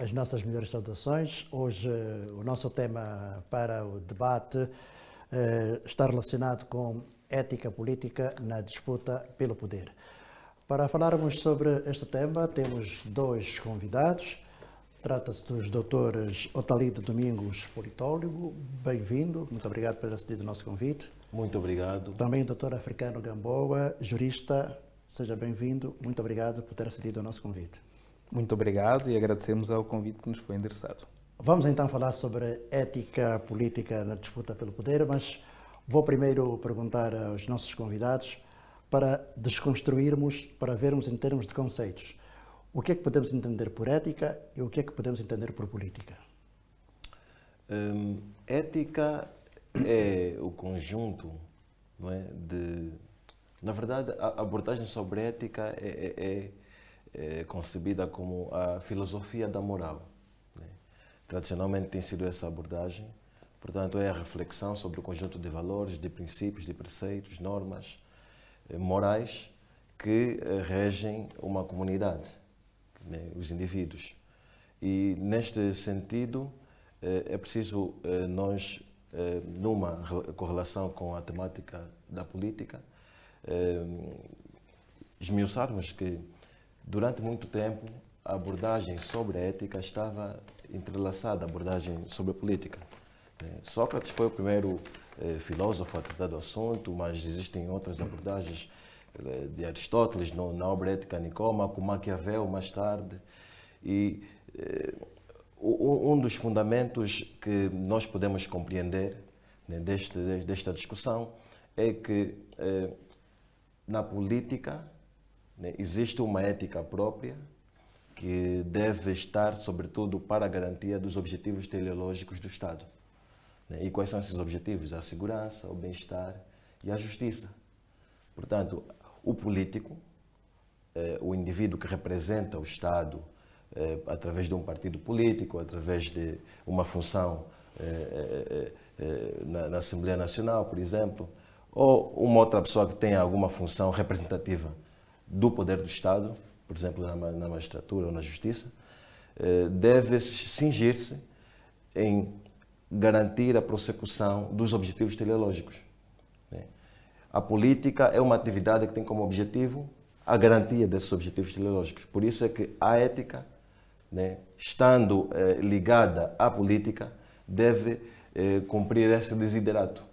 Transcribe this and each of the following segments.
as nossas melhores saudações. Hoje o nosso tema para o debate está relacionado com ética política na disputa pelo poder. Para falarmos sobre este tema, temos dois convidados. Trata-se dos doutores Otalido Domingos, politólogo. Bem-vindo, muito obrigado por ter aceito o nosso convite. Muito obrigado. Também o doutor Africano Gamboa, jurista. Seja bem-vindo, muito obrigado por ter aceito o nosso convite. Muito obrigado e agradecemos ao convite que nos foi endereçado. Vamos então falar sobre ética política na disputa pelo poder, mas vou primeiro perguntar aos nossos convidados para desconstruirmos, para vermos em termos de conceitos. O que é que podemos entender por ética e o que é que podemos entender por política? Ética é o conjunto, não é, Na verdade, a abordagem sobre ética é concebida como a filosofia da moral, né? Tradicionalmente tem sido essa abordagem. Portanto, é a reflexão sobre o conjunto de valores, de princípios, de preceitos, normas morais que regem uma comunidade, né, os indivíduos. E, neste sentido, é preciso nós, numa correlação com a temática da política, esmiuçarmos que, durante muito tempo, a abordagem sobre a ética estava entrelaçada à abordagem sobre a política. Sócrates foi o primeiro filósofo a tratar do assunto, mas existem outras abordagens de Aristóteles na obra Ética Nicômaco, Maquiavel mais tarde. E um dos fundamentos que nós podemos compreender, né, desta discussão é que na política, né, existe uma ética própria que deve estar, sobretudo, para a garantia dos objetivos teleológicos do Estado. E quais são esses objetivos? A segurança, o bem-estar e a justiça. Portanto, o político, o indivíduo que representa o Estado através de um partido político, através de uma função na Assembleia Nacional, por exemplo, ou uma outra pessoa que tenha alguma função representativa do poder do Estado, por exemplo, na magistratura ou na justiça, deve cingir-se em garantir a prossecução dos objetivos teleológicos. A política é uma atividade que tem como objetivo a garantia desses objetivos teleológicos. Por isso é que a ética, né, estando ligada à política, deve cumprir esse desiderato.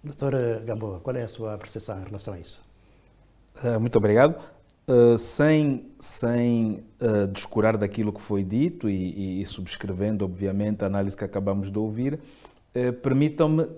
Doutor Gamboa, qual é a sua percepção em relação a isso? Muito obrigado. Sem descurar daquilo que foi dito e subscrevendo, obviamente, a análise que acabamos de ouvir, permitam-me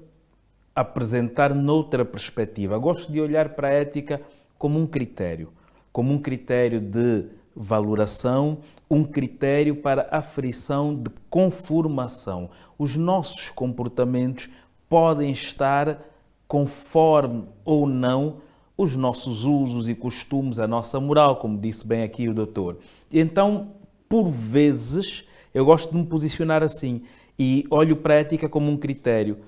apresentar noutra perspectiva. Gosto de olhar para a ética como um critério de valoração, um critério para aferição de conformação. Os nossos comportamentos podem estar conforme ou não os nossos usos e costumes, a nossa moral, como disse bem aqui o doutor. Então, por vezes, eu gosto de me posicionar assim e olho para a ética como um critério.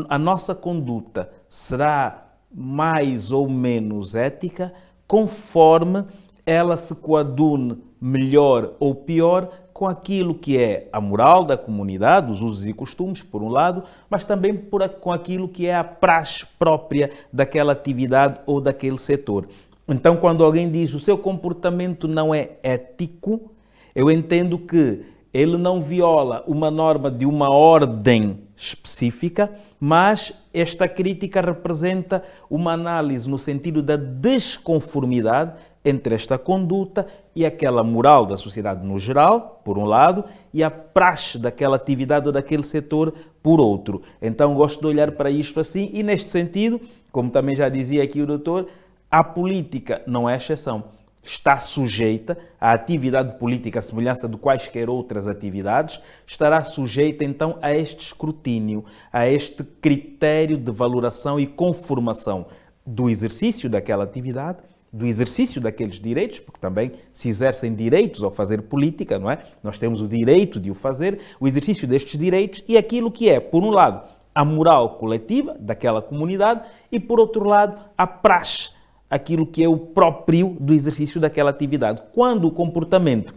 A nossa conduta será mais ou menos ética conforme ela se coadune melhor ou pior com aquilo que é a moral da comunidade, os usos e costumes, por um lado, mas também com aquilo que é a praxe própria daquela atividade ou daquele setor. Então, quando alguém diz o seu comportamento não é ético, eu entendo que ele não viola uma norma de uma ordem específica, mas esta crítica representa uma análise no sentido da desconformidade entre esta conduta e aquela moral da sociedade no geral, por um lado, e a praxe daquela atividade ou daquele setor, por outro. Então, gosto de olhar para isto assim e, neste sentido, como também já dizia aqui o doutor, a política não é exceção. Está sujeita, a atividade política, à semelhança de quaisquer outras atividades, estará sujeita então a este escrutínio, a este critério de valoração e conformação do exercício daquela atividade, do exercício daqueles direitos, porque também se exercem direitos ao fazer política, não é? Nós temos o direito de o fazer, o exercício destes direitos e aquilo que é, por um lado, a moral coletiva daquela comunidade e, por outro lado, a praxe, aquilo que é o próprio do exercício daquela atividade. Quando o comportamento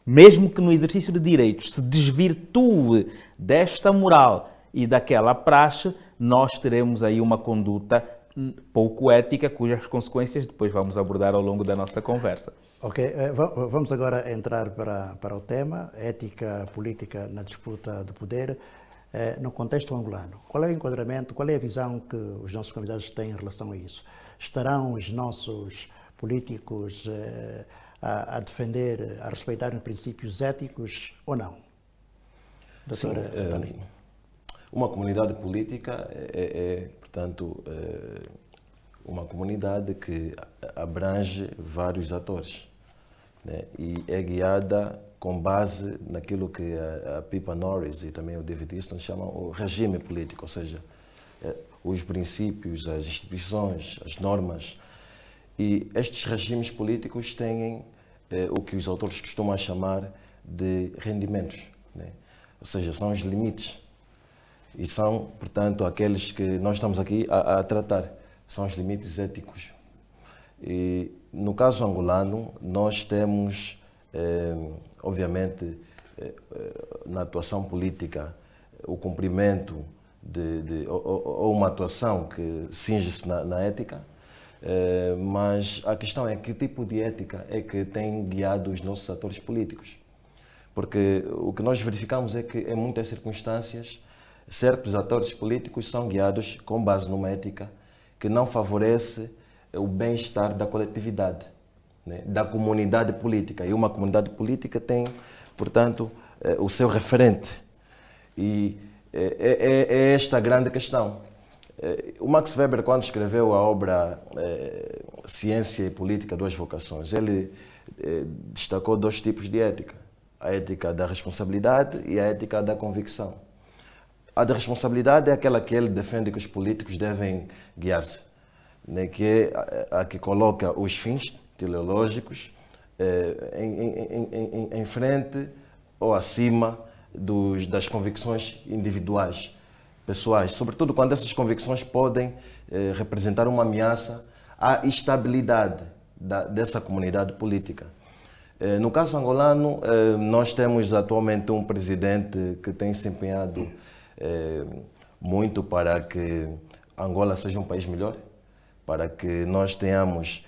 mesmo que no exercício de direitos se desvirtue desta moral e daquela praxe, nós teremos aí uma conduta pouco ética, cujas consequências depois vamos abordar ao longo da nossa conversa. Ok, vamos agora entrar para o tema, ética política na disputa de poder, no contexto angolano. Qual é o enquadramento, qual é a visão que os nossos convidados têm em relação a isso? Estarão os nossos políticos a defender, a respeitar os princípios éticos ou não? Doutor António. Uma comunidade política portanto, uma comunidade que abrange vários atores, né? E é guiada com base naquilo que a Pippa Norris e também o David Easton chamam o regime político, ou seja, os princípios, as instituições, as normas. E estes regimes políticos têm o que os autores costumam chamar de rendimentos, né? Ou seja, são os limites. E são, portanto, aqueles que nós estamos aqui a tratar. São os limites éticos. E no caso angolano, nós temos, obviamente, na atuação política, o cumprimento ou uma atuação que cinge-se na ética, mas a questão é que tipo de ética é que tem guiado os nossos atores políticos. Porque o que nós verificamos é que, em muitas circunstâncias, certos atores políticos são guiados com base numa ética que não favorece o bem-estar da coletividade, né, da comunidade política. E uma comunidade política tem, portanto, o seu referente. E é esta a grande questão. O Max Weber, quando escreveu a obra Ciência e Política, Duas Vocações, ele destacou dois tipos de ética. A ética da responsabilidade e a ética da convicção. A da responsabilidade é aquela que ele defende que os políticos devem guiar-se, né, que é a que coloca os fins teleológicos em frente ou acima das convicções individuais, pessoais, sobretudo quando essas convicções podem representar uma ameaça à estabilidade dessa comunidade política. No caso angolano, nós temos atualmente um presidente que tem se empenhado muito para que Angola seja um país melhor, para que nós tenhamos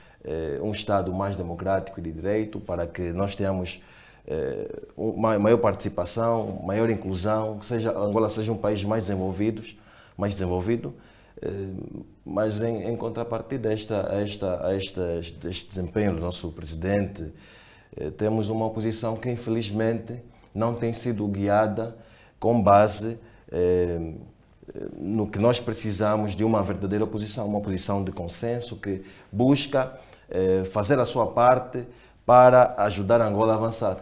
um Estado mais democrático e de direito, para que nós tenhamos uma maior participação, maior inclusão, que Angola seja um país mais desenvolvido, mas em contrapartida a este desempenho do nosso presidente, temos uma oposição que infelizmente não tem sido guiada com base no que nós precisamos de uma verdadeira oposição, uma oposição de consenso que busca fazer a sua parte para ajudar Angola a avançar.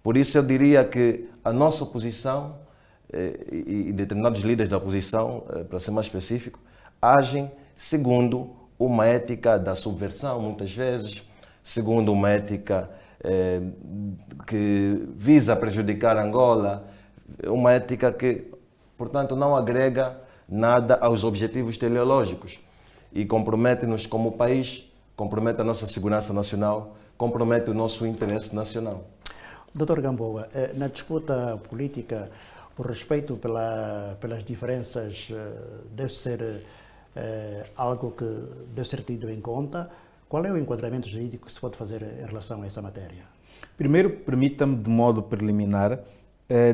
Por isso eu diria que a nossa oposição e determinados líderes da oposição, para ser mais específico, agem segundo uma ética da subversão, muitas vezes, segundo uma ética que visa prejudicar Angola, uma ética que, portanto, não agrega nada aos objetivos teleológicos e compromete-nos como país, compromete a nossa segurança nacional, compromete o nosso interesse nacional. Dr. Gamboa, na disputa política, o respeito pelas diferenças deve ser algo que deve ser tido em conta. Qual é o enquadramento jurídico que se pode fazer em relação a essa matéria? Primeiro, permita-me, de modo preliminar,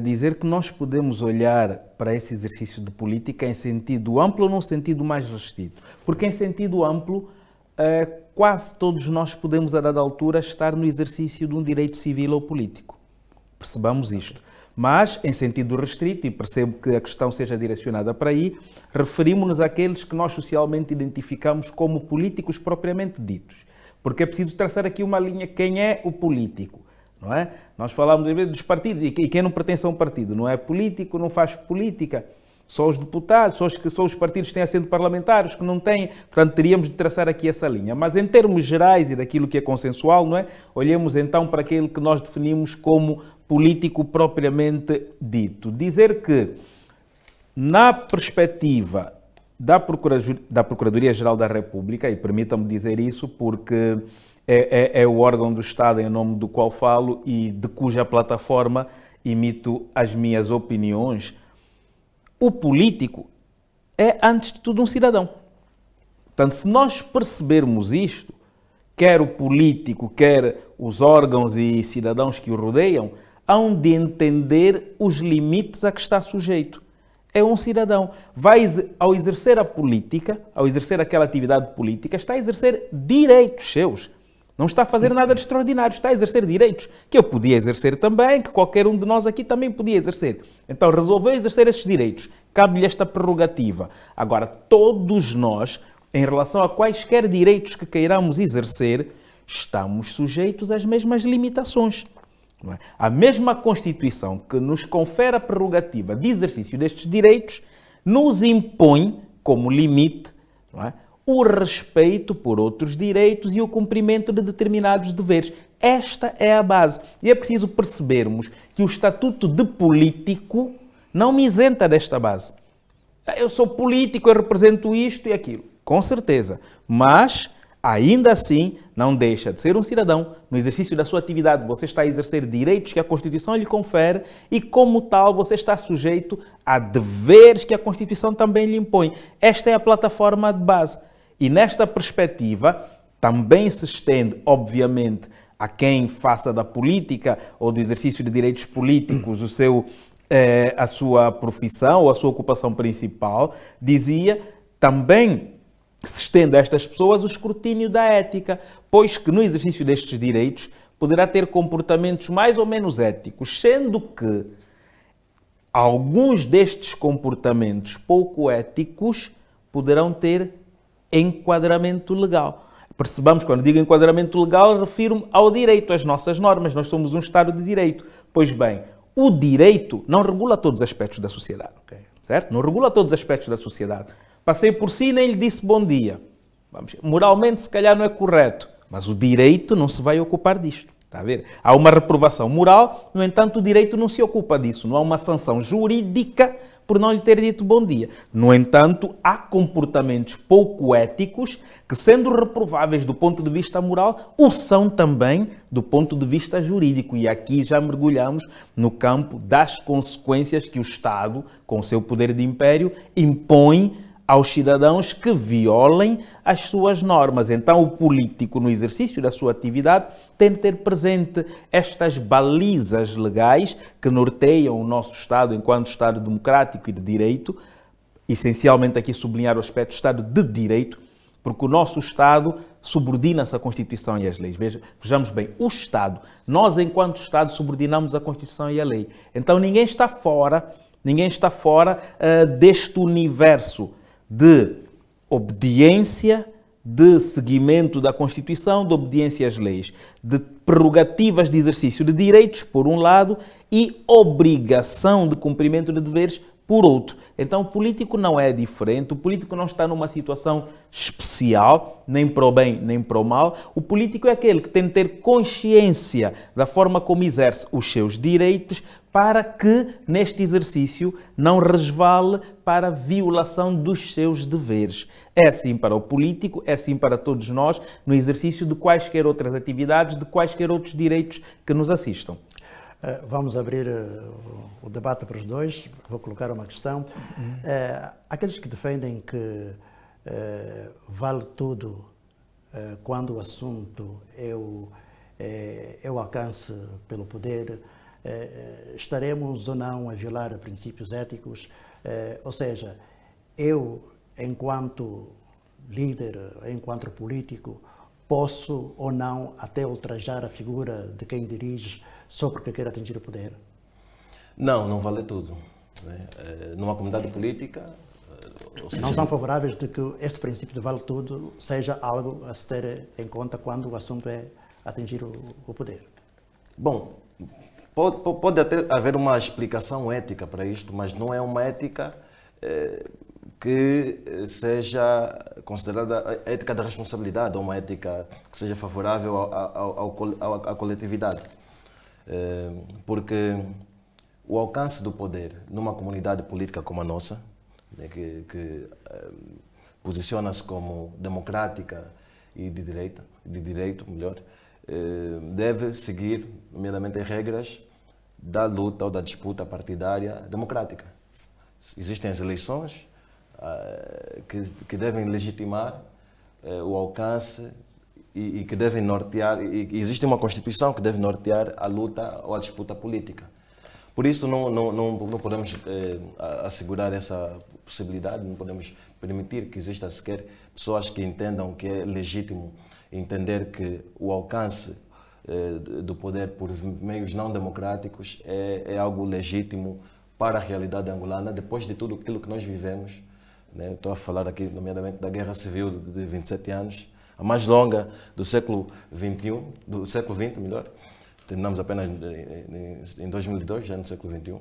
dizer que nós podemos olhar para esse exercício de política em sentido amplo ou num sentido mais restrito. Porque em sentido amplo, quase todos nós podemos, a dada altura, estar no exercício de um direito civil ou político. Percebamos isto. Mas, em sentido restrito, e percebo que a questão seja direcionada para aí, referimos-nos àqueles que nós socialmente identificamos como políticos propriamente ditos. Porque é preciso traçar aqui uma linha, quem é o político, não é? Nós falamos, às vezes, dos partidos, e quem não pertence a um partido não é político, não faz política. Só os deputados, só os partidos que têm assento parlamentares, que não têm. Portanto, teríamos de traçar aqui essa linha. Mas em termos gerais e daquilo que é consensual, não é? Olhemos então para aquele que nós definimos como político propriamente dito. Dizer que, na perspectiva da Procuradoria-Geral da República, e permitam-me dizer isso porque é o órgão do Estado em nome do qual falo e de cuja plataforma emito as minhas opiniões. O político é, antes de tudo, um cidadão. Portanto, se nós percebermos isto, quer o político, quer os órgãos e cidadãos que o rodeiam, hão de entender os limites a que está sujeito. É um cidadão. Ao exercer a política, ao exercer aquela atividade política, está a exercer direitos seus. Não está a fazer nada de extraordinário, está a exercer direitos que eu podia exercer também, que qualquer um de nós aqui também podia exercer. Então, resolveu exercer esses direitos. Cabe-lhe esta prerrogativa. Agora, todos nós, em relação a quaisquer direitos que queiramos exercer, estamos sujeitos às mesmas limitações. Não é? A mesma Constituição que nos confere a prerrogativa de exercício destes direitos nos impõe como limite, não é, o respeito por outros direitos e o cumprimento de determinados deveres. Esta é a base. E é preciso percebermos que o estatuto de político não me isenta desta base. Eu sou político, eu represento isto e aquilo. Com certeza. Mas, ainda assim, não deixa de ser um cidadão. No exercício da sua atividade, você está a exercer direitos que a Constituição lhe confere e, como tal, você está sujeito a deveres que a Constituição também lhe impõe. Esta é a plataforma de base. E, nesta perspectiva, também se estende, obviamente, a quem faça da política ou do exercício de direitos políticos a sua profissão ou a sua ocupação principal, dizia também se estende a estas pessoas o escrutínio da ética, pois que no exercício destes direitos poderá ter comportamentos mais ou menos éticos, sendo que alguns destes comportamentos pouco éticos poderão ter enquadramento legal. Percebamos, quando digo enquadramento legal, refiro-me ao direito, às nossas normas. Nós somos um Estado de direito. Pois bem, o direito não regula todos os aspectos da sociedade, certo? Não regula todos os aspectos da sociedade. Passei por si e nem lhe disse bom dia. Moralmente, se calhar, não é correto, mas o direito não se vai ocupar disto. Está a ver? Há uma reprovação moral, no entanto, o direito não se ocupa disso. Não há uma sanção jurídica por não lhe ter dito bom dia. No entanto, há comportamentos pouco éticos que, sendo reprováveis do ponto de vista moral, o são também do ponto de vista jurídico. E aqui já mergulhamos no campo das consequências que o Estado, com o seu poder de império, impõe aos cidadãos que violem as suas normas. Então, o político, no exercício da sua atividade, tem de ter presente estas balizas legais que norteiam o nosso Estado enquanto Estado democrático e de direito, essencialmente aqui sublinhar o aspecto do Estado de direito, porque o nosso Estado subordina-se à Constituição e às leis. Vejamos bem, o Estado, nós enquanto Estado subordinamos a Constituição e a lei. Então, ninguém está fora deste universo de obediência, de seguimento da Constituição, de obediência às leis, de prerrogativas de exercício de direitos, por um lado, e obrigação de cumprimento de deveres, por outro. Então, o político não é diferente, o político não está numa situação especial, nem para o bem, nem para o mal. O político é aquele que tem de ter consciência da forma como exerce os seus direitos, para que, neste exercício, não resvale para a violação dos seus deveres. É assim para o político, é assim para todos nós, no exercício de quaisquer outras atividades, de quaisquer outros direitos que nos assistam. Vamos abrir o debate para os dois. Vou colocar uma questão. Aqueles que defendem que vale tudo quando o assunto é o alcance pelo poder, estaremos ou não a violar princípios éticos? Ou seja, eu, enquanto líder, enquanto político, posso ou não até ultrajar a figura de quem dirige só porque quer atingir o poder? Não vale tudo. Numa comunidade política... Não são favoráveis de que este princípio de vale tudo seja algo a se ter em conta quando o assunto é atingir o poder? Bom, pode até haver uma explicação ética para isto, mas não é uma ética que seja considerada a ética da responsabilidade ou uma ética que seja favorável à coletividade. Porque o alcance do poder numa comunidade política como a nossa, que posiciona-se como democrática e de direito, melhor, deve seguir, nomeadamente, as regras da luta ou da disputa partidária democrática. Existem as eleições que devem legitimar o alcance e que devem nortear, e existe uma Constituição que deve nortear a luta ou a disputa política. Por isso não podemos assegurar essa possibilidade, não podemos permitir que exista sequer pessoas que entendam que é legítimo entender que o alcance do poder por meios não democráticos é algo legítimo para a realidade angolana, depois de tudo aquilo que nós vivemos. Né? Estou a falar aqui, nomeadamente, da Guerra Civil de 27 anos, a mais longa do século XXI, do século XX, melhor. Terminamos apenas em 2002, já no século XXI.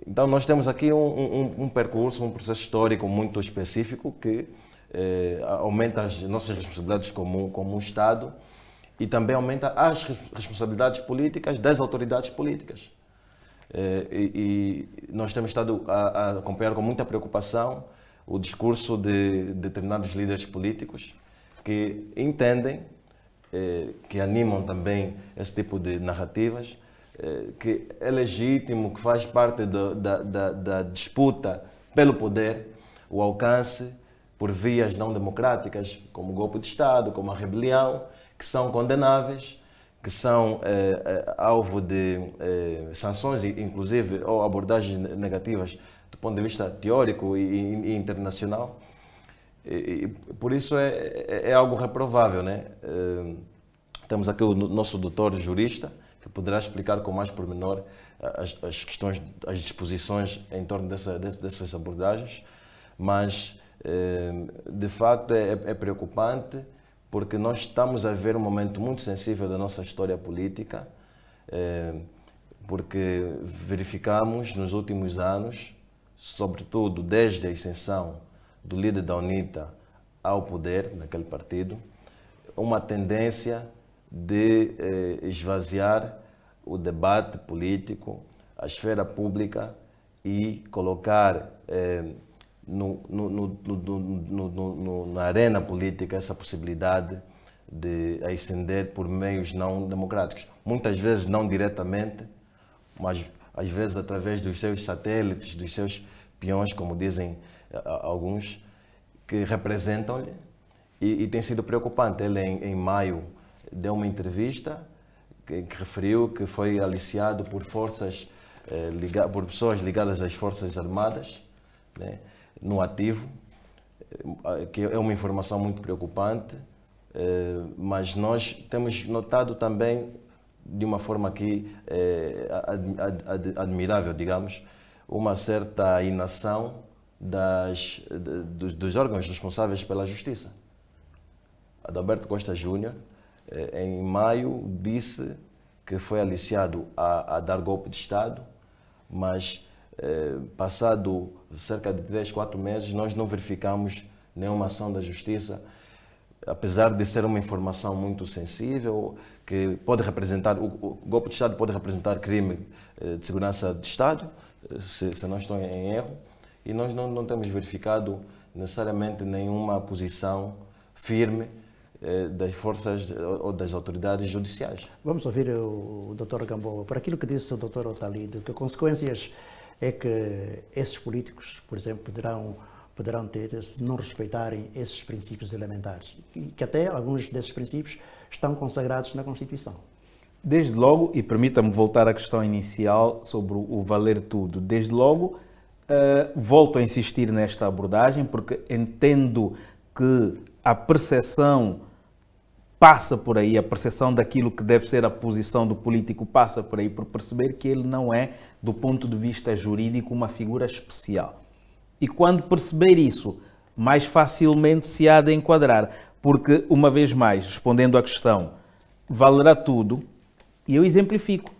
Então, nós temos aqui um percurso, um processo histórico muito específico que aumenta as nossas responsabilidades como um Estado e também aumenta as responsabilidades políticas das autoridades políticas. E nós temos estado a acompanhar com muita preocupação o discurso de determinados líderes políticos que entendem, que animam também esse tipo de narrativas, que é legítimo, que faz parte da disputa pelo poder, o alcance por vias não democráticas, como o golpe de Estado, como a rebelião, que são condenáveis, que são alvo de sanções, inclusive, ou abordagens negativas do ponto de vista teórico e internacional. E por isso é algo reprovável, né? Temos aqui o nosso doutor jurista, que poderá explicar com mais pormenor as questões, as disposições em torno dessas abordagens, mas, de facto, é preocupante, porque nós estamos a ver um momento muito sensível da nossa história política, porque verificamos nos últimos anos, sobretudo desde a ascensão do líder da UNITA ao poder, naquele partido, uma tendência de esvaziar o debate político, a esfera pública e colocar na arena política essa possibilidade de ascender por meios não democráticos. Muitas vezes não diretamente, mas às vezes através dos seus satélites, dos seus peões, como dizem alguns, que representam-lhe, e tem sido preocupante. Ele, em maio, deu uma entrevista que referiu que foi aliciado por por pessoas ligadas às Forças Armadas, né, no ativo, que é uma informação muito preocupante, mas nós temos notado também, de uma forma aqui admirável, digamos, uma certa inação dos órgãos responsáveis pela justiça. Adalberto Costa Júnior, em maio, disse que foi aliciado a dar golpe de Estado, mas passado cerca de 3, 4 meses, nós não verificamos nenhuma ação da justiça, apesar de ser uma informação muito sensível, que pode representar, o golpe de Estado pode representar crime de segurança de Estado, se não estou em erro, e nós não temos verificado necessariamente nenhuma posição firme das forças ou das autoridades judiciais. Vamos ouvir o Dr. Gamboa. Por aquilo que disse o Dr. Otalido, que consequências é que esses políticos, por exemplo, poderão ter se não respeitarem esses princípios elementares, e que até alguns desses princípios estão consagrados na Constituição? Desde logo, e permita-me voltar à questão inicial sobre o valer tudo, desde logo volto a insistir nesta abordagem, porque entendo que a percepção passa por aí, a percepção daquilo que deve ser a posição do político passa por aí, por perceber que ele não é, do ponto de vista jurídico, uma figura especial. E quando perceber isso, mais facilmente se há de enquadrar, porque, uma vez mais, respondendo à questão, valerá tudo, e eu exemplifico,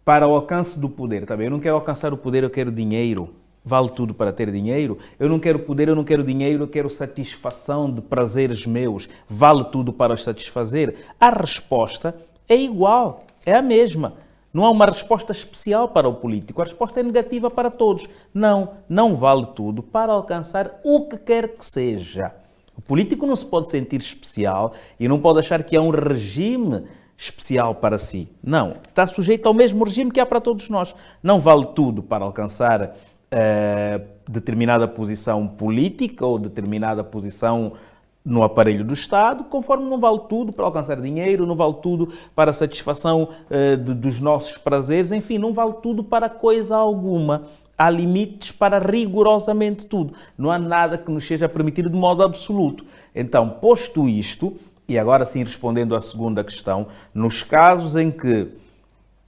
para o alcance do poder, também. Eu não quero alcançar o poder, eu quero dinheiro. Vale tudo para ter dinheiro? Eu não quero poder, eu não quero dinheiro, eu quero satisfação de prazeres meus. Vale tudo para os satisfazer? A resposta é igual, é a mesma. Não há uma resposta especial para o político. A resposta é negativa para todos. Não vale tudo para alcançar o que quer que seja. O político não se pode sentir especial e não pode achar que há um regime especial para si. Não, está sujeito ao mesmo regime que há para todos nós. Não vale tudo para alcançar determinada posição política ou determinada posição no aparelho do Estado, conforme não vale tudo para alcançar dinheiro, não vale tudo para a satisfação dos nossos prazeres, enfim, não vale tudo para coisa alguma. Há limites para rigorosamente tudo. Não há nada que nos seja permitido de modo absoluto. Então, posto isto, e agora sim respondendo à segunda questão, nos casos em que,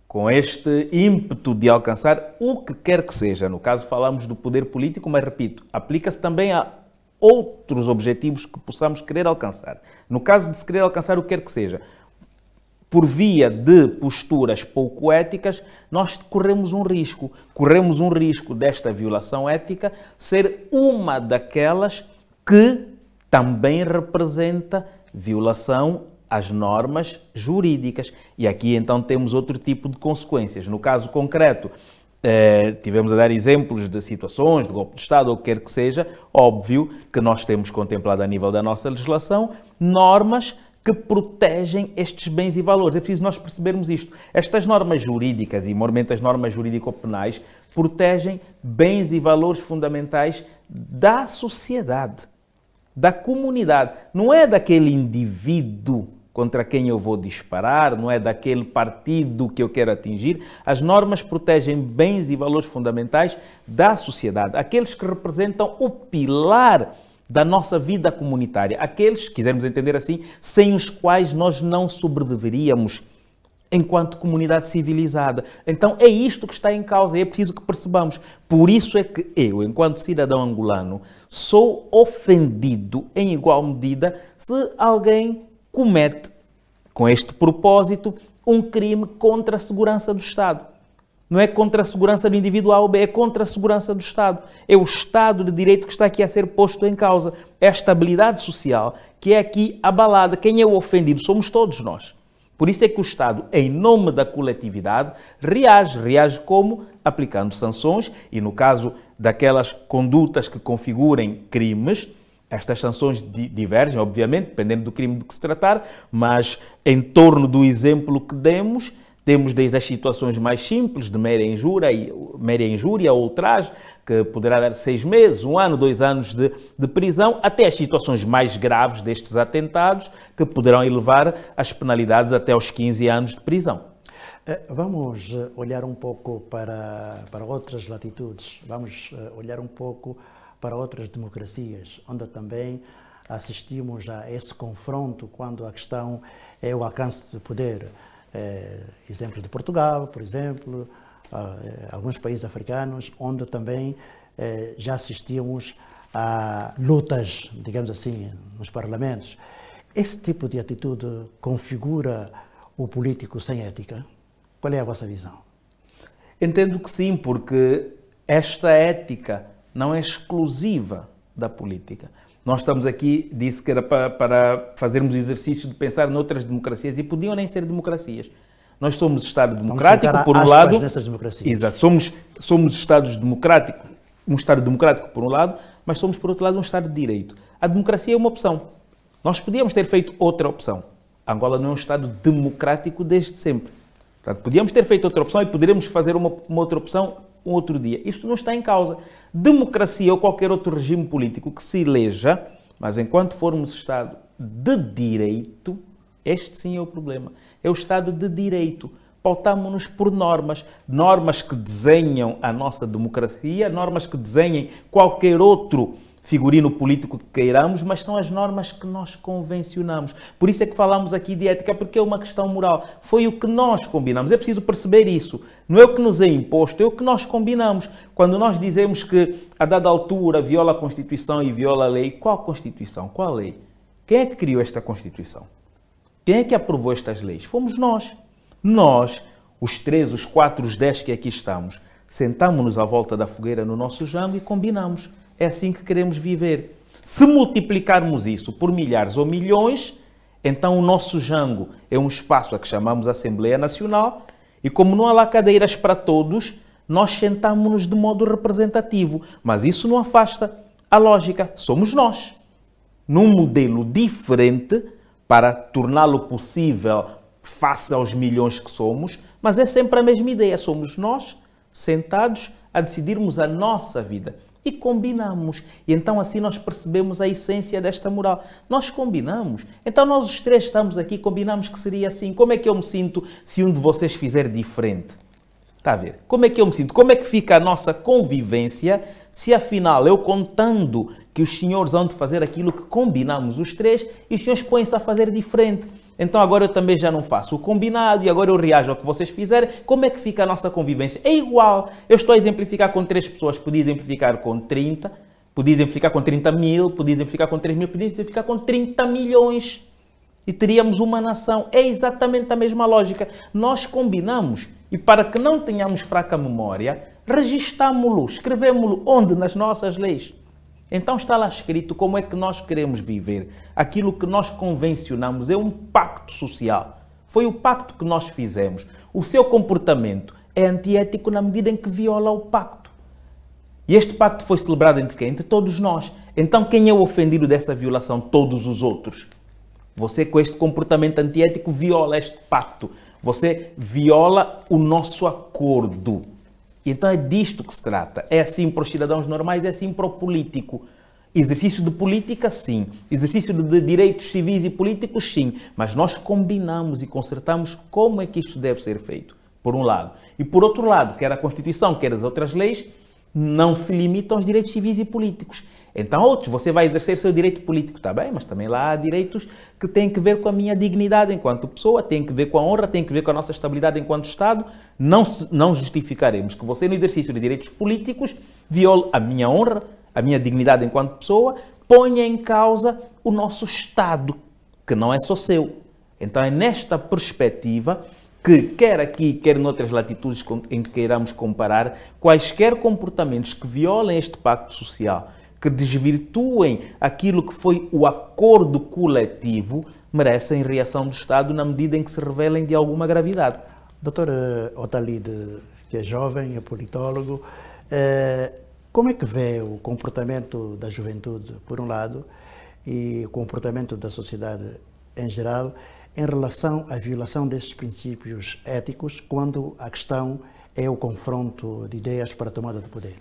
com este ímpeto de alcançar o que quer que seja, no caso falamos do poder político, mas repito, aplica-se também a outros objetivos que possamos querer alcançar. No caso de se querer alcançar o que quer que seja, por via de posturas pouco éticas, nós corremos um risco desta violação ética ser uma daquelas que também representa violação às normas jurídicas. E aqui então temos outro tipo de consequências. No caso concreto, tivemos a dar exemplos de situações de golpe de Estado ou o que quer que seja, óbvio que nós temos contemplado a nível da nossa legislação normas que protegem estes bens e valores. É preciso nós percebermos isto. Estas normas jurídicas, e mormente as normas jurídico-penais, protegem bens e valores fundamentais da sociedade, da comunidade. Não é daquele indivíduo contra quem eu vou disparar, não é daquele partido que eu quero atingir. As normas protegem bens e valores fundamentais da sociedade, aqueles que representam o pilar da nossa vida comunitária, aqueles, se quisermos entender assim, sem os quais nós não sobreviveríamos enquanto comunidade civilizada. Então é isto que está em causa e é preciso que percebamos. Por isso é que eu, enquanto cidadão angolano, sou ofendido em igual medida se alguém comete, com este propósito, um crime contra a segurança do Estado. Não é contra a segurança do indivíduo A ou B, é contra a segurança do Estado. É o Estado de Direito que está aqui a ser posto em causa. É a estabilidade social que é aqui abalada. Quem é o ofendido somos todos nós. Por isso é que o Estado, em nome da coletividade, reage como? Aplicando sanções e, no caso daquelas condutas que configurem crimes, estas sanções divergem, obviamente, dependendo do crime de que se tratar, mas em torno do exemplo que demos, temos desde as situações mais simples de mera injúria ou ultraje, que poderá dar 6 meses, 1 ano, 2 anos de prisão, até as situações mais graves destes atentados, que poderão elevar as penalidades até aos 15 anos de prisão. Vamos olhar um pouco para outras latitudes, vamos olhar um pouco para outras democracias, onde também assistimos a esse confronto quando a questão é o alcance do poder. Exemplo de Portugal, por exemplo, alguns países africanos, onde também já assistimos a lutas, digamos assim, nos parlamentos. Esse tipo de atitude configura o político sem ética? Qual é a vossa visão? Entendo que sim, porque esta ética não é exclusiva da política. Nós estamos aqui, disse que era para fazermos o exercício de pensar noutras democracias e podiam nem ser democracias. Nós somos Estado democrático, por um lado. Exato, somos Estados democráticos, um Estado democrático por um lado, mas somos por outro lado um Estado de Direito. A democracia é uma opção. Nós podíamos ter feito outra opção. Angola não é um Estado democrático desde sempre. Portanto, podíamos ter feito outra opção e poderíamos fazer uma outra opção um outro dia. Isto não está em causa. Democracia ou qualquer outro regime político que se eleja, mas enquanto formos Estado de Direito, este sim é o problema. É o Estado de Direito. Pautamo-nos por normas. Normas que desenham a nossa democracia, normas que desenhem qualquer outro figurino político que queiramos, mas são as normas que nós convencionamos. Por isso é que falamos aqui de ética, porque é uma questão moral. Foi o que nós combinamos. É preciso perceber isso. Não é o que nos é imposto, é o que nós combinamos. Quando nós dizemos que, a dada altura, viola a Constituição e viola a lei, qual Constituição? Qual lei? Quem é que criou esta Constituição? Quem é que aprovou estas leis? Fomos nós. Nós, os 3, os 4, os 10 que aqui estamos, sentámos-nos à volta da fogueira no nosso jango e combinamos. É assim que queremos viver. Se multiplicarmos isso por milhares ou milhões, então o nosso jango é um espaço a que chamamos Assembleia Nacional e como não há lá cadeiras para todos, nós sentamos-nos de modo representativo. Mas isso não afasta a lógica. Somos nós. num modelo diferente para torná-lo possível face aos milhões que somos, mas é sempre a mesma ideia. Somos nós sentados a decidirmos a nossa vida. E combinamos. E então assim nós percebemos a essência desta moral. Nós combinamos. Então nós os três estamos aqui, combinamos que seria assim. Como é que eu me sinto se um de vocês fizer diferente? Está a ver? Como é que eu me sinto? Como é que fica a nossa convivência se afinal eu contando que os senhores vão de fazer aquilo que combinamos os três e os senhores põem-se a fazer diferente? Então agora eu também já não faço o combinado e agora eu reajo ao que vocês fizerem. Como é que fica a nossa convivência? É igual. Eu estou a exemplificar com 3 pessoas, podia exemplificar com 30, podia exemplificar com 30 mil, podia exemplificar com 3 mil, podia exemplificar com 30 milhões. E teríamos uma nação. É exatamente a mesma lógica. Nós combinamos e para que não tenhamos fraca memória, registámo-lo, escrevemo-lo onde? Nas nossas leis. Então está lá escrito como é que nós queremos viver. Aquilo que nós convencionamos é um pacto social. Foi o pacto que nós fizemos. O seu comportamento é antiético na medida em que viola o pacto. E este pacto foi celebrado entre quem? Entre todos nós. Então quem é o ofendido dessa violação? Todos os outros. Você com este comportamento antiético viola este pacto. Você viola o nosso acordo. Então é disto que se trata. É assim para os cidadãos normais, é assim para o político. Exercício de política, sim. Exercício de direitos civis e políticos, sim. Mas nós combinamos e concertamos como é que isto deve ser feito, por um lado. E por outro lado, quer a Constituição, quer as outras leis, não se limitam aos direitos civis e políticos. Então, outros, você vai exercer seu direito político, está bem, mas também lá há direitos que têm que ver com a minha dignidade enquanto pessoa, têm que ver com a honra, têm que ver com a nossa estabilidade enquanto Estado. Não justificaremos que você, no exercício de direitos políticos, viole a minha honra, a minha dignidade enquanto pessoa, ponha em causa o nosso Estado, que não é só seu. Então, é nesta perspectiva que, quer aqui, quer noutras latitudes em que queiramos comparar, quaisquer comportamentos que violem este pacto social, que desvirtuem aquilo que foi o acordo coletivo, merecem reação do Estado na medida em que se revelem de alguma gravidade. Doutor Otalide, que é jovem, é politólogo, como é que vê o comportamento da juventude, por um lado, e o comportamento da sociedade em geral, em relação à violação destes princípios éticos, quando a questão é o confronto de ideias para a tomada de poder?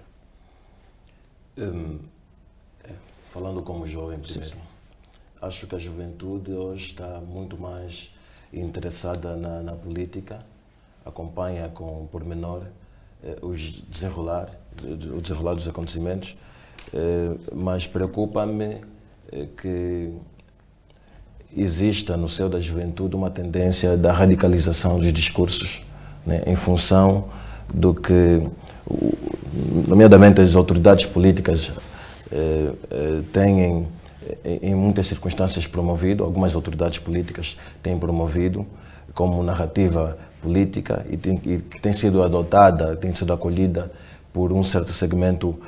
Falando como jovem primeiro, acho que a juventude hoje está muito mais interessada na política, acompanha com pormenor o desenrolar dos acontecimentos, mas preocupa-me que exista no seio da juventude uma tendência da radicalização dos discursos, né, em função do que, nomeadamente, as autoridades políticas têm, em muitas circunstâncias, promovido, algumas autoridades políticas têm promovido como narrativa política e que tem sido adotada, tem sido acolhida por um certo segmento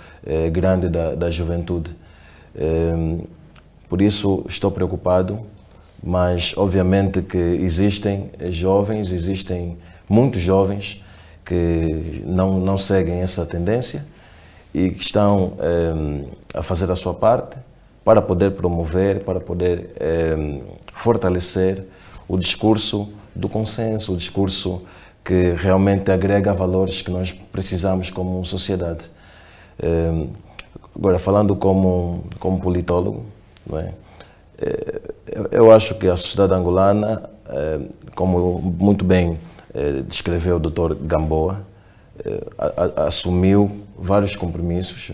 grande da juventude. Por isso estou preocupado, mas obviamente que existem jovens, existem muitos jovens que não seguem essa tendência e que estão a fazer a sua parte para poder promover, para poder fortalecer o discurso do consenso, o discurso que realmente agrega valores que nós precisamos como sociedade. Agora, falando como politólogo, não é? Eu acho que a sociedade angolana, como muito bem descreveu o Dr. Gamboa, assumiu vários compromissos.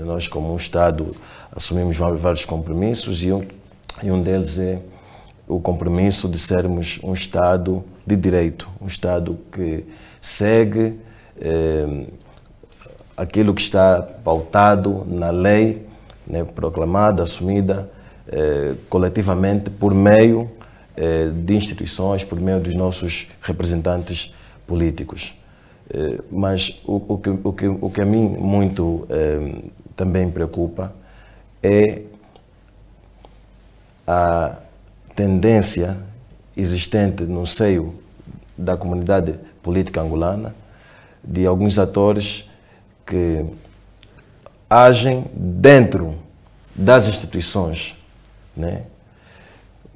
Nós, como um Estado, assumimos vários compromissos e um deles é o compromisso de sermos um Estado de direito, um Estado que segue aquilo que está pautado na lei, né, proclamada, assumida coletivamente por meio de instituições, por meio dos nossos representantes políticos. Mas o que a mim muito também preocupa é a tendência existente no seio da comunidade política angolana de alguns atores que agem dentro das instituições né?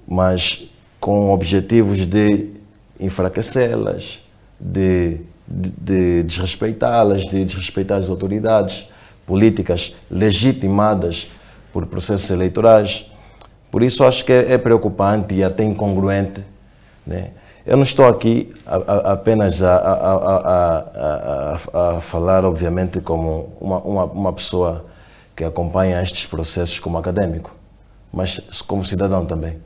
Mas com objetivos de enfraquecê-las, de desrespeitá-las, de desrespeitar as autoridades políticas legitimadas por processos eleitorais. Por isso acho que é preocupante e até incongruente, né? Eu não estou aqui apenas a falar, obviamente, como uma pessoa que acompanha estes processos como académico, mas como cidadão também.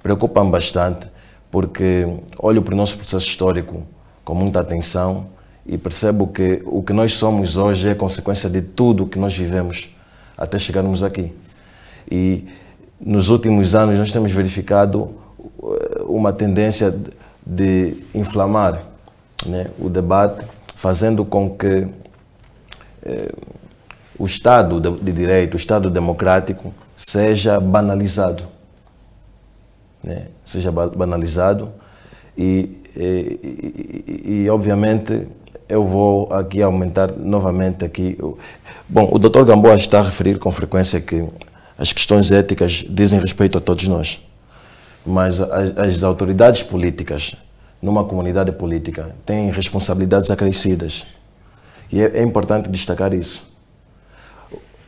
Preocupa-me bastante porque olho para o nosso processo histórico com muita atenção e percebo que o que nós somos hoje é consequência de tudo que nós vivemos até chegarmos aqui. E nos últimos anos nós temos verificado uma tendência de inflamar, né, o debate, fazendo com que o Estado de Direito, o Estado democrático, seja banalizado. Né? Seja banalizado e obviamente eu vou aqui aumentar novamente aqui. Bom, o Dr. Gamboa está a referir com frequência que as questões éticas dizem respeito a todos nós, mas as autoridades políticas numa comunidade política têm responsabilidades acrescidas e é importante destacar isso,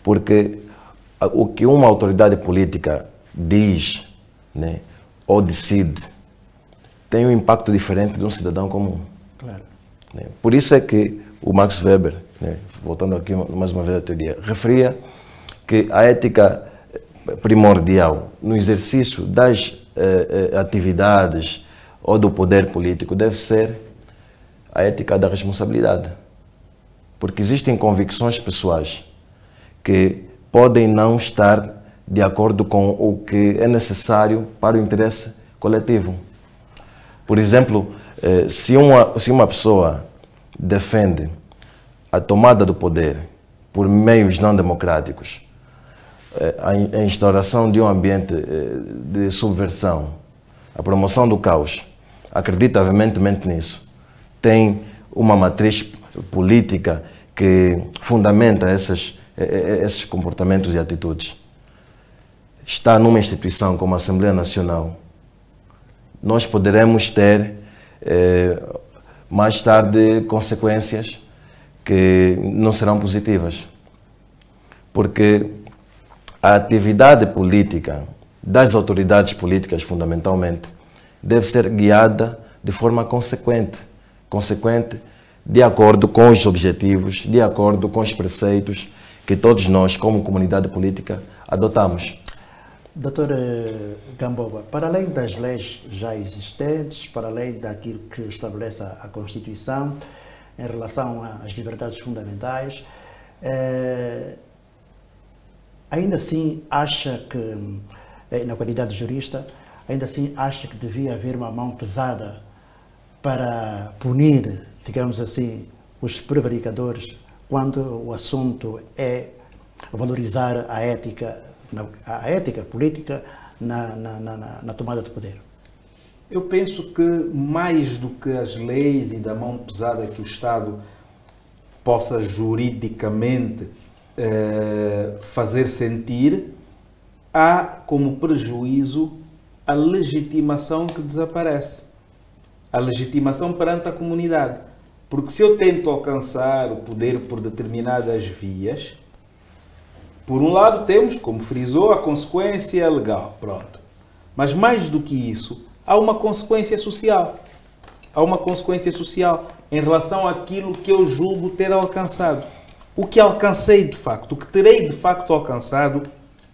porque o que uma autoridade política diz, né, ou decide tem um impacto diferente de um cidadão comum. Claro. Por isso é que o Max Weber, né, voltando aqui mais uma vez à teoria, referia que a ética primordial no exercício das atividades ou do poder político deve ser a ética da responsabilidade. Porque existem convicções pessoais que podem não estar de acordo com o que é necessário para o interesse coletivo. Por exemplo, se uma pessoa defende a tomada do poder por meios não democráticos, a instauração de um ambiente de subversão, a promoção do caos, acredita veementemente nisso, tem uma matriz política que fundamenta esses comportamentos e atitudes, está numa instituição como a Assembleia Nacional, nós poderemos ter mais tarde consequências que não serão positivas, porque a atividade política das autoridades políticas, fundamentalmente, deve ser guiada de forma consequente de acordo com os objetivos, de acordo com os preceitos que todos nós, como comunidade política, adotamos. Doutor Gamboa, para além das leis já existentes, para além daquilo que estabelece a Constituição em relação às liberdades fundamentais, ainda assim acha que, na qualidade de jurista, ainda assim acha que devia haver uma mão pesada para punir, digamos assim, os prevaricadores quando o assunto é valorizar a ética política na tomada de poder? Eu penso que mais do que as leis e da mão pesada que o Estado possa juridicamente fazer sentir, há como prejuízo a legitimação que desaparece. A legitimação perante a comunidade. Porque se eu tento alcançar o poder por determinadas vias, por um lado temos, como frisou, a consequência legal, pronto. Mas mais do que isso, há uma consequência social. Há uma consequência social em relação àquilo que eu julgo ter alcançado. O que alcancei de facto, o que terei de facto alcançado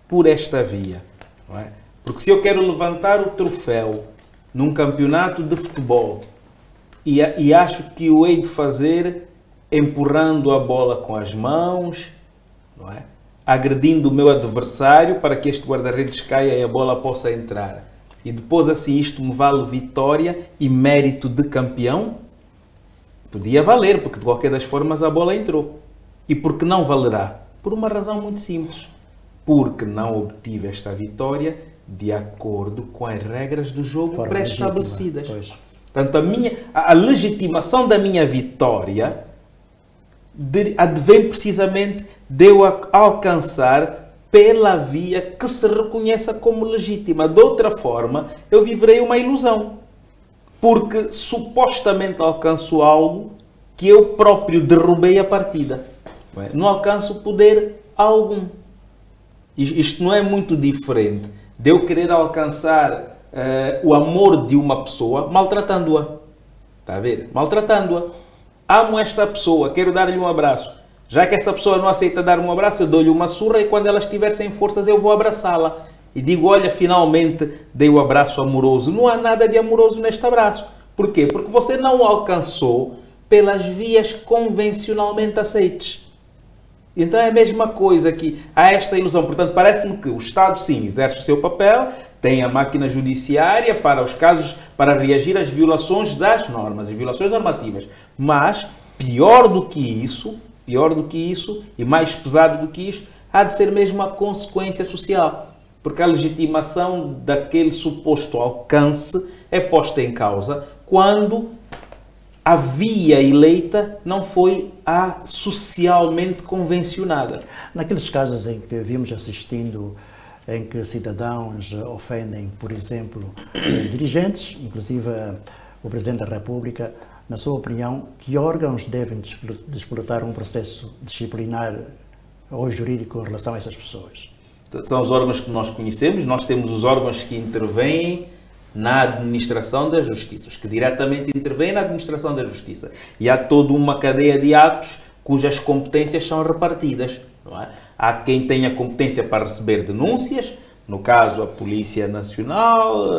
por esta via. Não é? Porque se eu quero levantar o troféu num campeonato de futebol e acho que o hei de fazer empurrando a bola com as mãos, não é? Agredindo o meu adversário para que este guarda-redes caia e a bola possa entrar. E depois assim isto me vale vitória e mérito de campeão, podia valer, porque de qualquer das formas a bola entrou. E por que não valerá? Por uma razão muito simples. Porque não obtive esta vitória de acordo com as regras do jogo pré-estabelecidas. Portanto, a legitimação da minha vitória advém precisamente de eu alcançar pela via que se reconheça como legítima. De outra forma, eu viverei uma ilusão, porque supostamente alcanço algo que eu próprio derrubei a partida. Não alcanço poder algum. Isto não é muito diferente de eu querer alcançar o amor de uma pessoa maltratando-a. Está a ver? Maltratando-a. Amo esta pessoa, quero dar-lhe um abraço. Já que essa pessoa não aceita dar um abraço, eu dou-lhe uma surra e quando ela estiver sem forças eu vou abraçá-la. E digo, olha, finalmente dei o abraço amoroso. Não há nada de amoroso neste abraço. Por quê? Porque você não o alcançou pelas vias convencionalmente aceites. Então é a mesma coisa que há esta ilusão. Portanto, parece-me que o Estado, sim, exerce o seu papel, tem a máquina judiciária para os casos, para reagir às violações das normas, às violações normativas. Mas, pior do que isso, e mais pesado do que isto, há de ser mesmo a consequência social. Porque a legitimação daquele suposto alcance é posta em causa quando a via eleita não foi a socialmente convencionada. Naqueles casos em que vimos assistindo, em que cidadãos ofendem, por exemplo, dirigentes, inclusive o Presidente da República, na sua opinião, que órgãos devem disputar um processo disciplinar ou jurídico em relação a essas pessoas? São os órgãos que nós conhecemos. Nós temos os órgãos que intervêm na administração da justiça, os que diretamente intervêm na administração da justiça. E há toda uma cadeia de atos cujas competências são repartidas. Não é? Há quem tenha competência para receber denúncias, no caso a Polícia Nacional,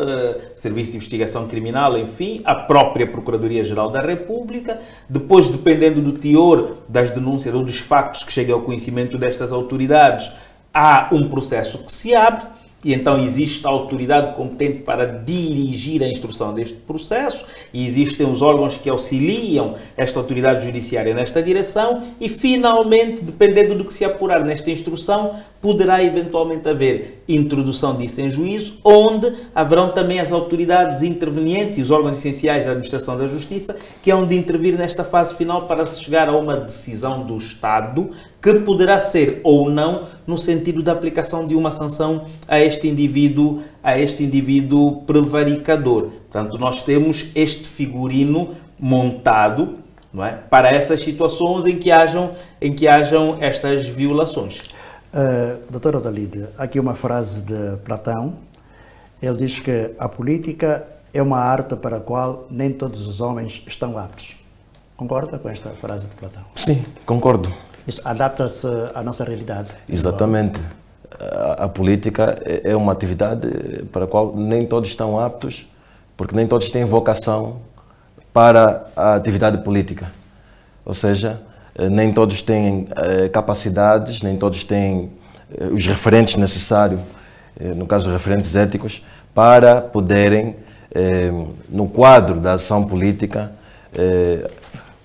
Serviço de Investigação Criminal, enfim, a própria Procuradoria-Geral da República. Depois, dependendo do teor das denúncias ou dos factos que cheguem ao conhecimento destas autoridades, há um processo que se abre e então existe a autoridade competente para dirigir a instrução deste processo e existem os órgãos que auxiliam esta autoridade judiciária nesta direção e, finalmente, dependendo do que se apurar nesta instrução, poderá eventualmente haver introdução disso em juízo, onde haverão também as autoridades intervenientes e os órgãos essenciais da administração da justiça que hão de intervir nesta fase final para se chegar a uma decisão do Estado que poderá ser ou não no sentido da aplicação de uma sanção a este indivíduo prevaricador. Portanto, nós temos este figurino montado, não é, para essas situações em que hajam estas violações. Doutora Odalide, aqui uma frase de Platão. Ele diz que a política é uma arte para a qual nem todos os homens estão aptos. Concorda com esta frase de Platão? Sim, concordo. Isso adapta-se à nossa realidade. Exatamente. A política é uma atividade para a qual nem todos estão aptos, porque nem todos têm vocação para a atividade política. Ou seja, nem todos têm capacidades, nem todos têm os referentes necessários, no caso os referentes éticos, para poderem, no quadro da ação política,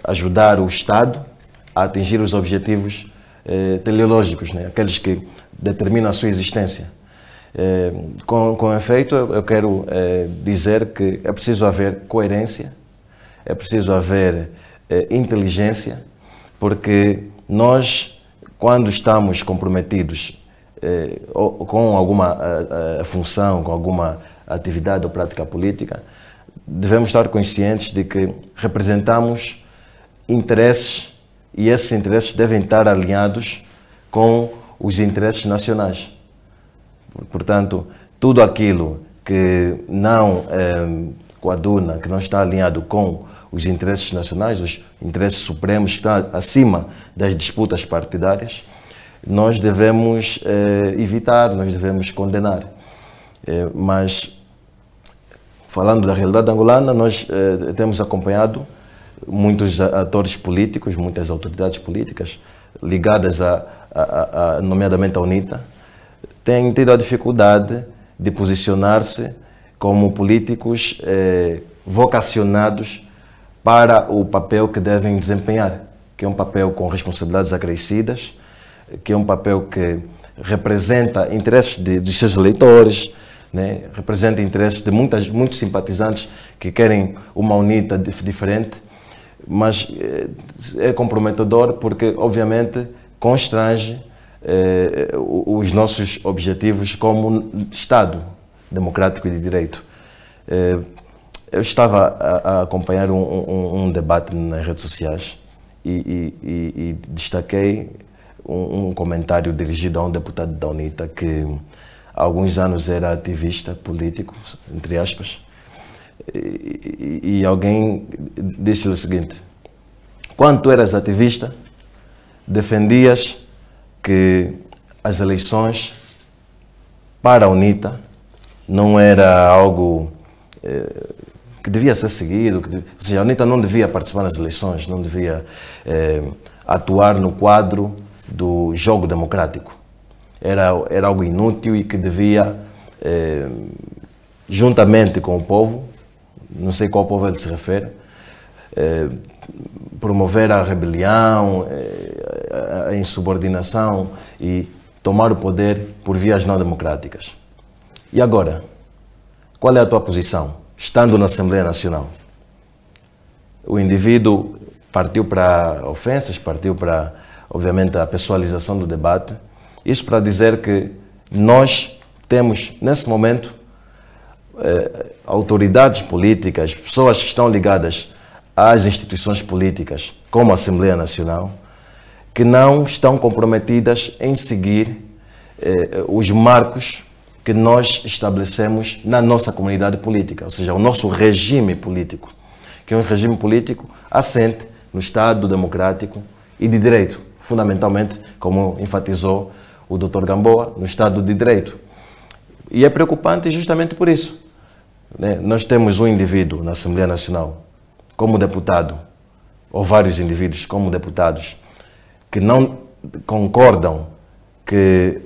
ajudar o Estado a atingir os objetivos teleológicos, né? Aqueles que determinam a sua existência. Com efeito, eu quero dizer que é preciso haver coerência, é preciso haver inteligência, porque nós, quando estamos comprometidos com alguma função, com alguma atividade ou prática política, devemos estar conscientes de que representamos interesses e esses interesses devem estar alinhados com os interesses nacionais. Portanto, tudo aquilo que não coaduna, que não está alinhado com os interesses nacionais, os interesses supremos, que estão acima das disputas partidárias, nós devemos evitar, nós devemos condenar. Mas, falando da realidade angolana, nós temos acompanhado muitos atores políticos, muitas autoridades políticas ligadas nomeadamente à UNITA, têm tido a dificuldade de posicionar-se como políticos vocacionados para o papel que devem desempenhar, que é um papel com responsabilidades acrescidas, que é um papel que representa interesses dos seus eleitores, né? Representa interesses de muitos simpatizantes que querem uma UNITA diferente, mas é comprometedor porque, obviamente, constrange os nossos objetivos como Estado democrático e de direito. Eu estava a acompanhar um debate nas redes sociais e destaquei um comentário dirigido a um deputado da UNITA que há alguns anos era ativista político, entre aspas, e alguém disse-lhe o seguinte: quando tu eras ativista, defendias que as eleições para a UNITA não era algo que devia ser seguido, ou seja, a UNITA não devia participar nas eleições, não devia atuar no quadro do jogo democrático. Era algo inútil e que devia, juntamente com o povo, não sei qual povo ele se refere, promover a rebelião, a insubordinação e tomar o poder por vias não democráticas. E agora, qual é a tua posição, estando na Assembleia Nacional? O indivíduo partiu para ofensas, partiu para, obviamente, a pessoalização do debate. Isso para dizer que nós temos, nesse momento, autoridades políticas, pessoas que estão ligadas às instituições políticas, como a Assembleia Nacional, que não estão comprometidas em seguir os marcos que nós estabelecemos na nossa comunidade política, ou seja, o nosso regime político, que é um regime político assente no Estado democrático e de direito, fundamentalmente, como enfatizou o Dr. Gamboa, no Estado de Direito. E é preocupante justamente por isso. Nós temos um indivíduo na Assembleia Nacional, como deputado, ou vários indivíduos como deputados, que não concordam que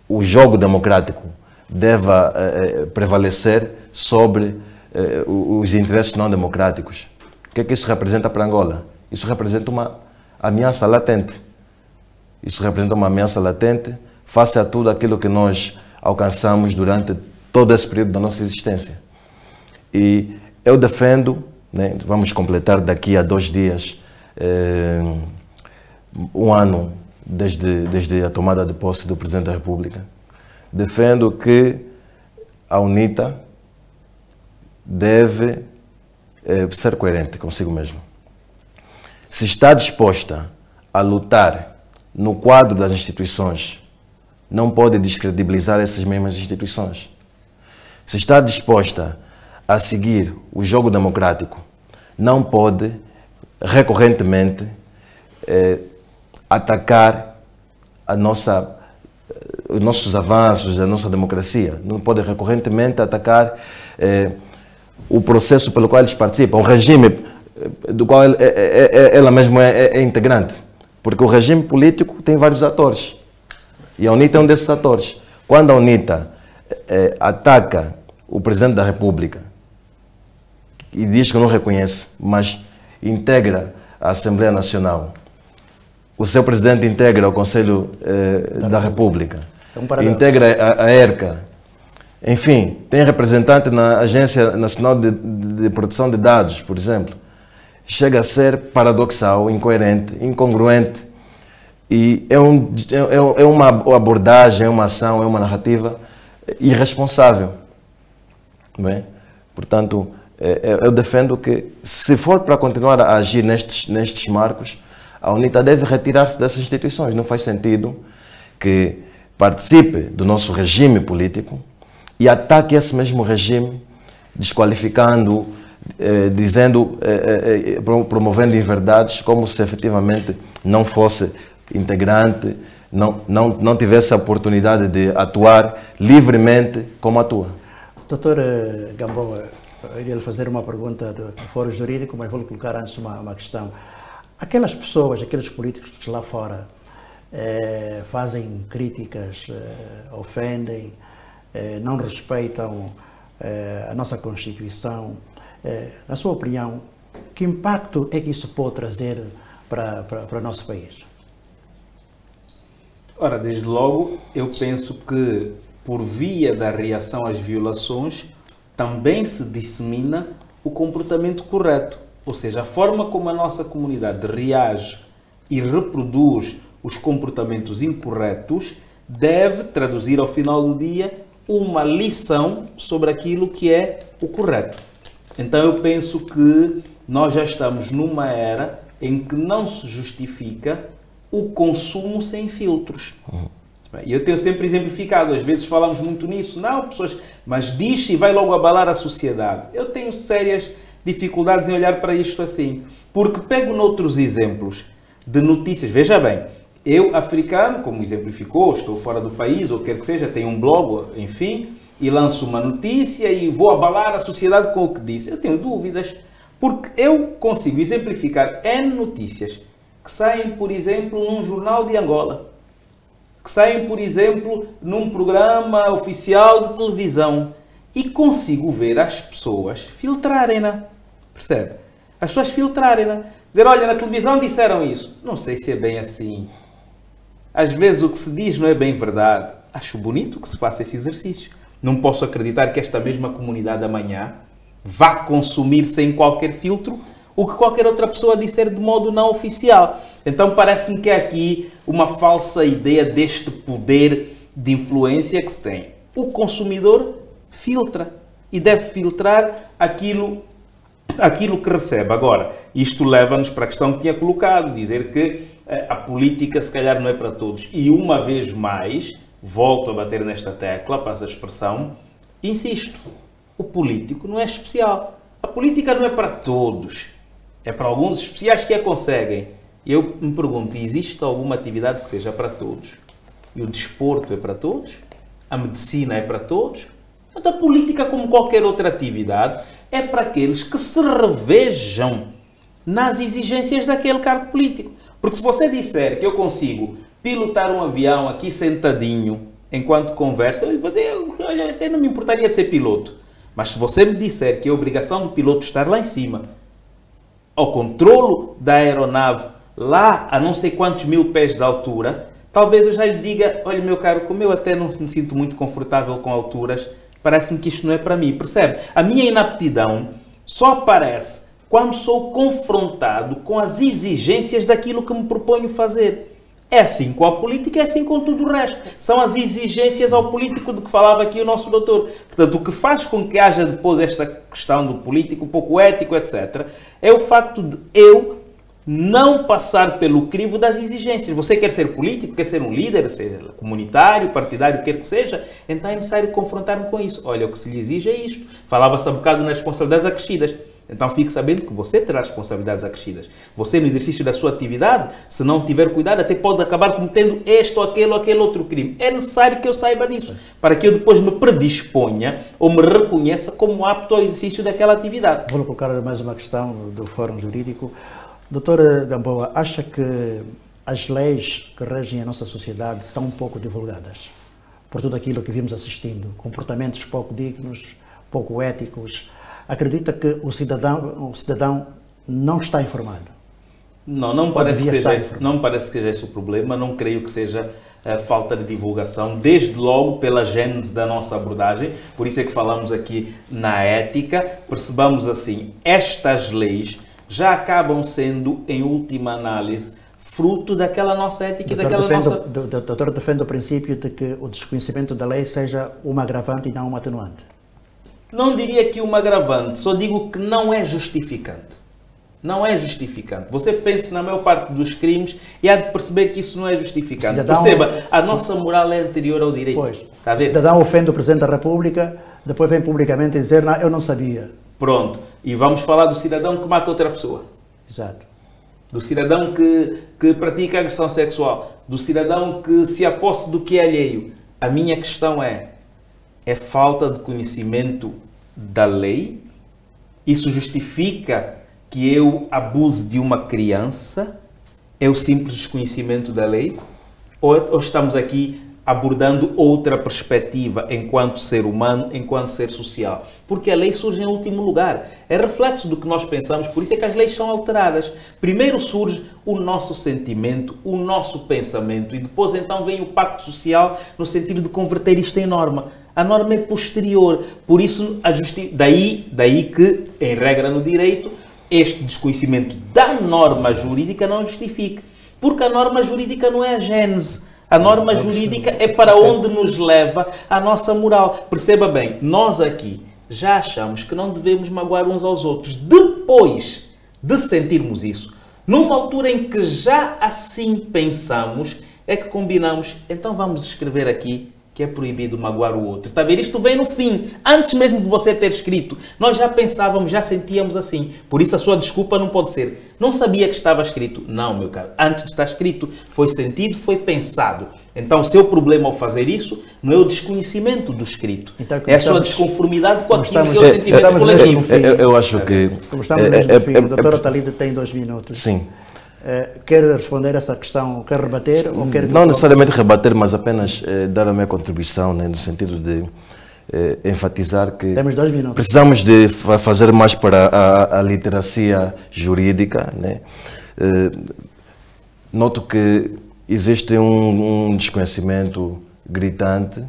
o jogo democrático deva prevalecer sobre os interesses não democráticos. O que é que isso representa para Angola? Isso representa uma ameaça latente. Isso representa uma ameaça latente face a tudo aquilo que nós alcançamos durante todo esse período da nossa existência. E eu defendo, vamos completar daqui a 2 dias, um ano desde a tomada de posse do Presidente da República, defendo que a UNITA deve ser coerente consigo mesmo. Se está disposta a lutar no quadro das instituições, não pode descredibilizar essas mesmas instituições. Se está disposta a seguir o jogo democrático, não pode recorrentemente atacar os nossos avanços, a nossa democracia. Não pode recorrentemente atacar o processo pelo qual eles participam, o regime do qual ela mesma é integrante. Porque o regime político tem vários atores. E a UNITA é um desses atores. Quando a UNITA ataca o Presidente da República e diz que não reconhece, mas integra a Assembleia Nacional, o seu Presidente integra o Conselho da República, integra a ERCA, enfim, tem representante na Agência Nacional de Proteção de Dados, por exemplo, chega a ser paradoxal, incoerente, incongruente, e é uma abordagem, é uma ação, é uma narrativa irresponsável. Bem? Portanto, eu defendo que, se for para continuar a agir nestes marcos, a UNITA deve retirar-se dessas instituições. Não faz sentido que participe do nosso regime político e ataque esse mesmo regime, desqualificando, promovendo inverdades, como se efetivamente não fosse integrante, não tivesse a oportunidade de atuar livremente como atua. Doutor Gamboa, eu iria lhe fazer uma pergunta do foro jurídico, mas vou lhe colocar antes uma questão. Aquelas pessoas, aqueles políticos que lá fora fazem críticas, ofendem, não respeitam a nossa Constituição, na sua opinião, que impacto é que isso pode trazer para o nosso país? Ora, desde logo, eu penso que, por via da reação às violações, também se dissemina o comportamento correto. Ou seja, a forma como a nossa comunidade reage e reproduz os comportamentos incorretos, deve traduzir ao final do dia uma lição sobre aquilo que é o correto. Então eu penso que nós já estamos numa era em que não se justifica o consumo sem filtros. E eu tenho sempre exemplificado, às vezes falamos muito nisso, não, pessoas, mas diz-se e vai logo abalar a sociedade. Eu tenho sérias dificuldades em olhar para isto assim, porque pego noutros exemplos de notícias, veja bem, eu, africano, como exemplificou, estou fora do país, ou quer que seja, tenho um blog, enfim, e lanço uma notícia e vou abalar a sociedade com o que disse. Eu tenho dúvidas, porque eu consigo exemplificar N notícias que saem, por exemplo, num jornal de Angola, que saem, por exemplo, num programa oficial de televisão, e consigo ver as pessoas filtrarem-na. Percebe? As pessoas filtrarem-na. Dizer, olha, na televisão disseram isso. Não sei se é bem assim. Às vezes o que se diz não é bem verdade. Acho bonito que se faça esse exercício. Não posso acreditar que esta mesma comunidade amanhã vá consumir sem qualquer filtro o que qualquer outra pessoa disser de modo não oficial. Então parece-me que é aqui uma falsa ideia deste poder de influência que se tem. O consumidor filtra e deve filtrar aquilo que recebe. Agora, isto leva-nos para a questão que tinha colocado, dizer que a política se calhar não é para todos. E uma vez mais, volto a bater nesta tecla, passa a expressão, insisto, o político não é especial. A política não é para todos. É para alguns especiais que a conseguem. Eu me pergunto, existe alguma atividade que seja para todos? E o desporto é para todos? A medicina é para todos? Então a política, como qualquer outra atividade, é para aqueles que se revejam nas exigêncies daquele cargo político. Porque se você disser que eu consigo pilotar um avião aqui sentadinho enquanto conversa, eu até não me importaria de ser piloto. Mas se você me disser que é obrigação do piloto estar lá em cima, ao controlo da aeronave, lá a não sei quantos mil pés de altura, talvez eu já lhe diga, olha meu caro, como eu até não me sinto muito confortável com alturas, parece-me que isto não é para mim. Percebe? A minha inaptidão só aparece quando sou confrontado com as exigências daquilo que me proponho fazer. É assim com a política, é assim com tudo o resto. São as exigências ao político de que falava aqui o nosso doutor. Portanto, o que faz com que haja depois esta questão do político, um pouco ético, etc., é o facto de eu não passar pelo crivo das exigências. Você quer ser político, quer ser um líder, seja comunitário, partidário, quer que seja, então é necessário confrontar-me com isso. Olha, o que se lhe exige é isto. Falava-se há bocado nas responsabilidades acrescidas. Então fique sabendo que você terá responsabilidades acrescidas. Você, no exercício da sua atividade, se não tiver cuidado, até pode acabar cometendo este ou aquele outro crime. É necessário que eu saiba disso, para que eu depois me predisponha ou me reconheça como apto ao exercício daquela atividade. Vou colocar mais uma questão do Fórum Jurídico. Doutora Gamboa, acha que as leis que regem a nossa sociedade são um pouco divulgadas? Por tudo aquilo que vimos assistindo, comportamentos pouco dignos, pouco éticos. Acredita que o cidadão não está informado? Não parece que seja esse o problema. Não creio que seja a falta de divulgação, desde logo pela gênese da nossa abordagem. Por isso é que falamos aqui na ética. Percebamos assim, estas leis já acabam sendo, em última análise, fruto daquela nossa ética e daquela nossa... O doutor defende o princípio de que o desconhecimento da lei seja uma agravante e não uma atenuante. Não diria que uma agravante, só digo que não é justificante. Não é justificante. Você pensa na maior parte dos crimes e há de perceber que isso não é justificante. Perceba, a nossa moral é anterior ao direito. Pois, está a ver? O cidadão ofende o Presidente da República, depois vem publicamente dizer, não, eu não sabia. Pronto. E vamos falar do cidadão que mata outra pessoa. Exato. Do cidadão que pratica agressão sexual. Do cidadão que se aposse do que é alheio. A minha questão é falta de conhecimento da lei? Isso justifica que eu abuse de uma criança? É o simples desconhecimento da lei? Ou estamos aqui abordando outra perspectiva enquanto ser humano, enquanto ser social? Porque a lei surge em último lugar. É reflexo do que nós pensamos, por isso é que as leis são alteradas. Primeiro surge o nosso sentimento, o nosso pensamento, e depois então vem o pacto social no sentido de converter isto em norma. A norma é posterior, por isso daí que, em regra no direito, este desconhecimento da norma jurídica não justifica. Porque a norma jurídica não é a gênese. A norma jurídica é para onde nos leva a nossa moral. Perceba bem, nós aqui já achamos que não devemos magoar uns aos outros. Depois de sentirmos isso, numa altura em que já assim pensamos, é que combinamos, então vamos escrever aqui que é proibido magoar o outro. Está a ver? Isto vem no fim. Antes mesmo de você ter escrito, nós já pensávamos, já sentíamos assim. Por isso a sua desculpa não pode ser: não sabia que estava escrito. Não, meu caro. Antes de estar escrito, foi sentido, foi pensado. Então o seu problema ao fazer isso não é o desconhecimento do escrito. Então, é a sua desconformidade com aquilo que é o sentimento coletivo. Eu acho que... Como estamos mesmo no fim, o Dr. Otalide tem 2 minutos. Sim. Quer responder essa questão? Quer rebater? Ou quer... Não necessariamente rebater, mas apenas dar a minha contribuição, né, no sentido de enfatizar que temos 2 minutos. Precisamos de fazer mais para a literacia jurídica. Né? Noto que existe um desconhecimento gritante,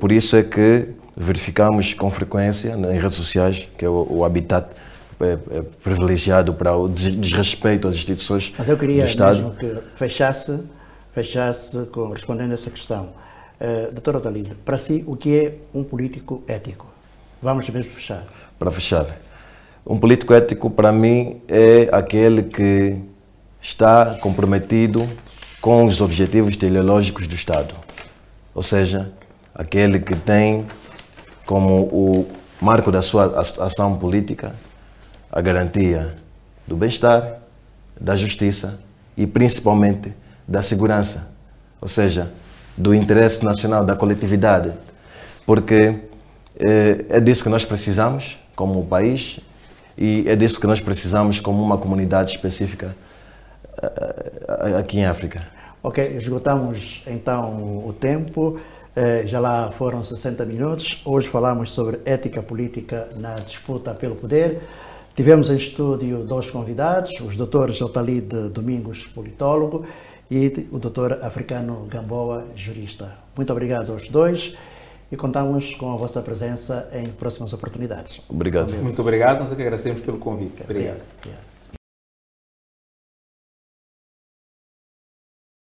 por isso é que verificamos com frequência, né, em redes sociais, que é o habitat privilegiado para o desrespeito às instituições. Mas eu queria do Estado. mesmo que fechasse respondendo a essa questão. Dr. Otalide, para si, o que é um político ético? Vamos mesmo fechar. Para fechar, um político ético para mim é aquele que está comprometido com os objetivos teleológicos do Estado. Ou seja, aquele que tem como o marco da sua ação política a garantia do bem-estar, da justiça e principalmente da segurança, ou seja, do interesse nacional, da coletividade, porque é disso que nós precisamos como país e é disso que nós precisamos como uma comunidade específica aqui em África. Ok, esgotamos então o tempo, já lá foram 60 minutos, hoje falamos sobre ética política na disputa pelo poder. Tivemos em estúdio 2 convidados, os doutores Otalide Domingos, politólogo, e o doutor Africano Gamboa, jurista. Muito obrigado aos 2 e contamos com a vossa presença em próximas oportunidades. Obrigado. Muito obrigado, nós é que agradecemos pelo convite. Obrigado.